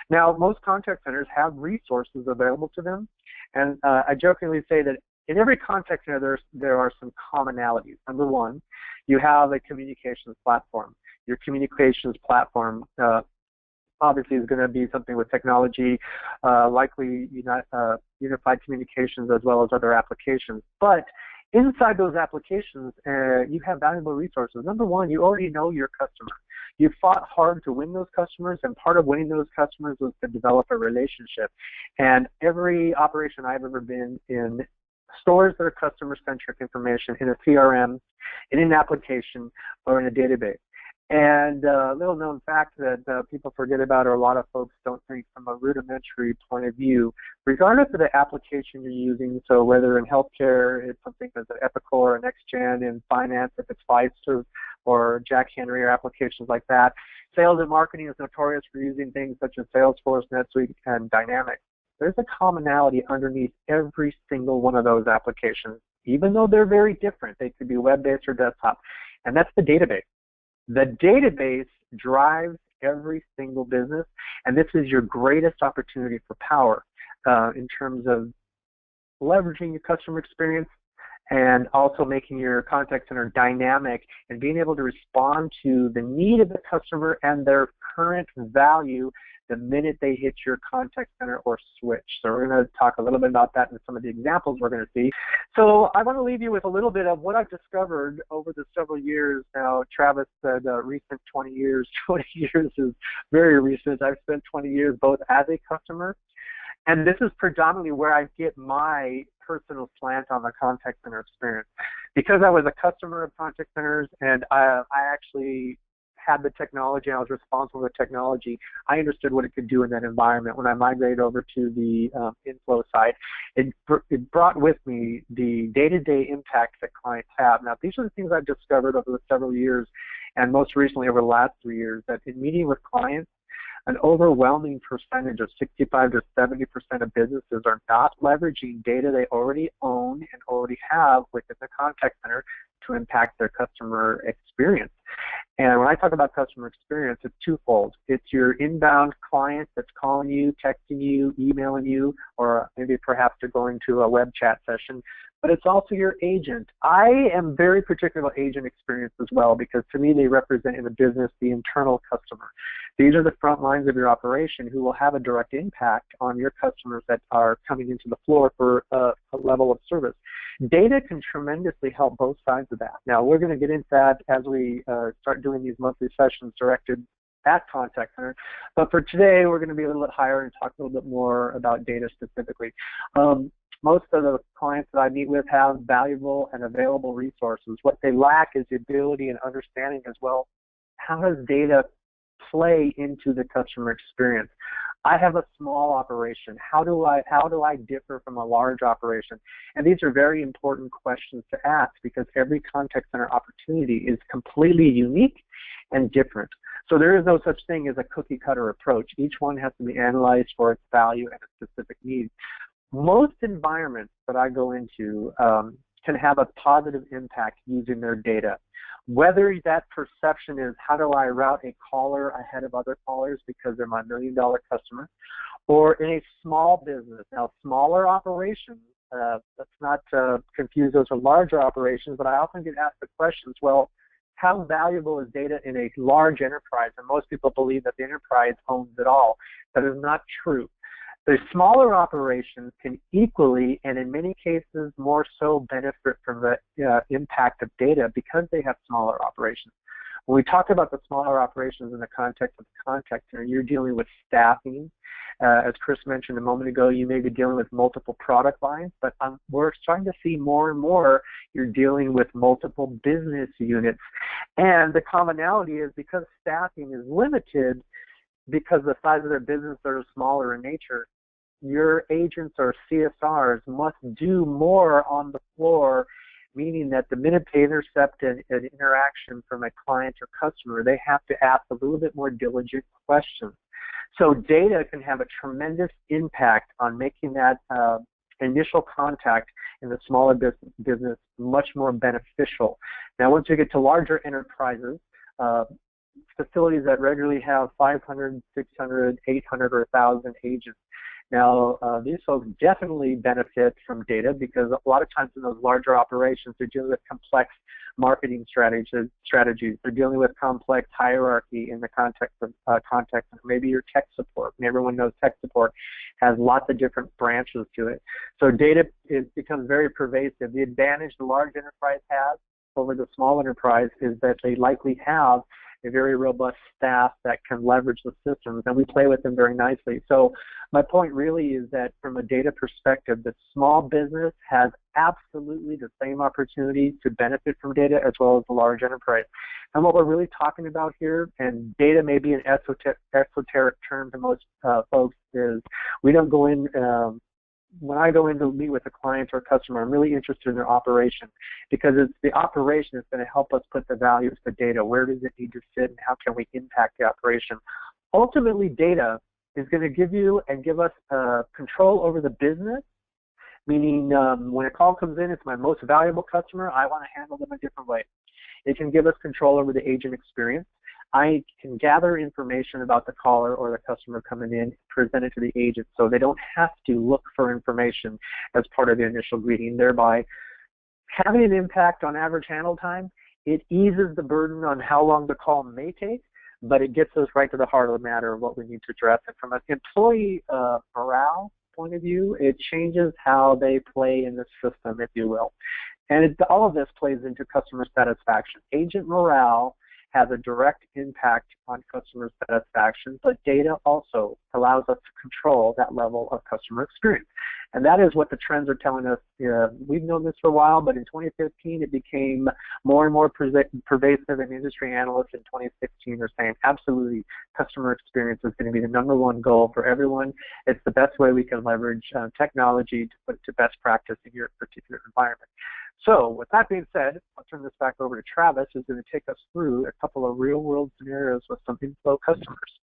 Now, most contact centers have resources available to them, and I jokingly say that in every contact center, there are some commonalities. Number one, you have a communications platform. Your communications platform obviously is going to be something with technology, likely unified communications as well as other applications. But inside those applications, you have valuable resources. Number one, you already know your customer. You fought hard to win those customers, and part of winning those customers was to develop a relationship. And every operation I've ever been in stores their customer-centric information in a CRM, in an application, or in a database. And a little known fact that people forget about, or a lot of folks don't think from a rudimentary point of view, regardless of the application you're using, so whether in healthcare, it's something that's an Epicor or NextGen, in finance, if it's Fiserv or Jack Henry or applications like that. Sales and marketing is notorious for using things such as Salesforce, NetSuite, and Dynamics. There's a commonality underneath every single one of those applications, even though they're very different. They could be web-based or desktop, and that's the database. The database drives every single business, and this is your greatest opportunity for power in terms of leveraging your customer experience and also making your contact center dynamic and being able to respond to the need of the customer and their current value the minute they hit your contact center or switch. So we're going to talk a little bit about that in some of the examples we're going to see. So I want to leave you with a little bit of what I've discovered over the several years now. Travis said recent 20 years. 20 years is very recent. I've spent 20 years both as a customer, and this is predominantly where I get my personal slant on the contact center experience. Because I was a customer of contact centers and I actually had the technology, I was responsible for the technology, I understood what it could do in that environment. When I migrated over to the inflow side, it brought with me the day-to-day impact that clients have. Now, these are the things I've discovered over the several years, and most recently over the last 3 years, that in meeting with clients, an overwhelming percentage of 65 to 70% of businesses are not leveraging data they already own and already have within the contact center to impact their customer experience. And when I talk about customer experience, it's twofold. It's your inbound client that's calling you, texting you, emailing you, or maybe perhaps you're going to a web chat session, but it's also your agent. I am very particular about agent experience as well, because to me they represent in the business the internal customer. These are the front lines of your operation who will have a direct impact on your customers that are coming into the floor for a level of service. Data can tremendously help both sides of that. Now, we're going to get into that as we start doing these monthly sessions directed at contact center. But for today, we're going to be a little bit higher and talk a little bit more about data specifically. Most of the clients that I meet with have valuable and available resources. What they lack is the ability and understanding as well, how does data play into the customer experience? I have a small operation. How do I differ from a large operation? And these are very important questions to ask, because every contact center opportunity is completely unique and different. So there is no such thing as a cookie cutter approach. Each one has to be analyzed for its value and its specific needs. Most environments that I go into can have a positive impact using their data. Whether that perception is, how do I route a caller ahead of other callers because they're my $1 million customer, or in a small business. Now, smaller operations, let's not confuse those with larger operations, but I often get asked the questions, well, how valuable is data in a large enterprise? And most people believe that the enterprise owns it all. That is not true. The smaller operations can equally, and in many cases more so, benefit from the impact of data because they have smaller operations. When we talk about the smaller operations in the context of the contact center, you're dealing with staffing. As Chris mentioned a moment ago, you may be dealing with multiple product lines, but we're starting to see more and more you're dealing with multiple business units. And the commonality is because staffing is limited, because the size of their business are smaller in nature, your agents or CSRs must do more on the floor, meaning that the minute they intercept an interaction from a client or customer, they have to ask a little bit more diligent questions. So data can have a tremendous impact on making that initial contact in the smaller business much more beneficial. Now, once you get to larger enterprises, facilities that regularly have 500, 600, 800, or 1,000 agents. Now, these folks definitely benefit from data because a lot of times in those larger operations, they're dealing with complex marketing strategies. They're dealing with complex hierarchy in the context of maybe your tech support. And everyone knows tech support has lots of different branches to it. So data becomes very pervasive. The advantage the large enterprise has over the small enterprise is that they likely have a very robust staff that can leverage the systems, and we play with them very nicely. So my point really is that from a data perspective, the small business has absolutely the same opportunity to benefit from data as well as the large enterprise. And what we're really talking about here, and data may be an esoteric term to most folks, is we don't go in when I go in to meet with a client or a customer, I'm really interested in their operation because it's the operation that's going to help us put the value to the data. Where does it need to sit and how can we impact the operation? Ultimately, data is going to give you and give us control over the business, meaning when a call comes in, it's my most valuable customer, I want to handle them a different way. It can give us control over the agent experience. I can gather information about the caller or the customer coming in, present it to the agent so they don't have to look for information as part of the initial greeting, thereby having an impact on average handle time. It eases the burden on how long the call may take, but it gets us right to the heart of the matter of what we need to address. And from an employee morale point of view, it changes how they play in the system, if you will. And all of this plays into customer satisfaction. Agent morale has a direct impact on customer satisfaction, but data also allows us to control that level of customer experience. And that is what the trends are telling us. We've known this for a while, but in 2015 it became more and more pervasive, and industry analysts in 2016 are saying absolutely customer experience is going to be the #1 goal for everyone. It's the best way we can leverage technology to put it to best practice in your particular environment. So with that being said, I'll turn this back over to Travis, who's going to take us through a couple of real-world scenarios with some inflow customers.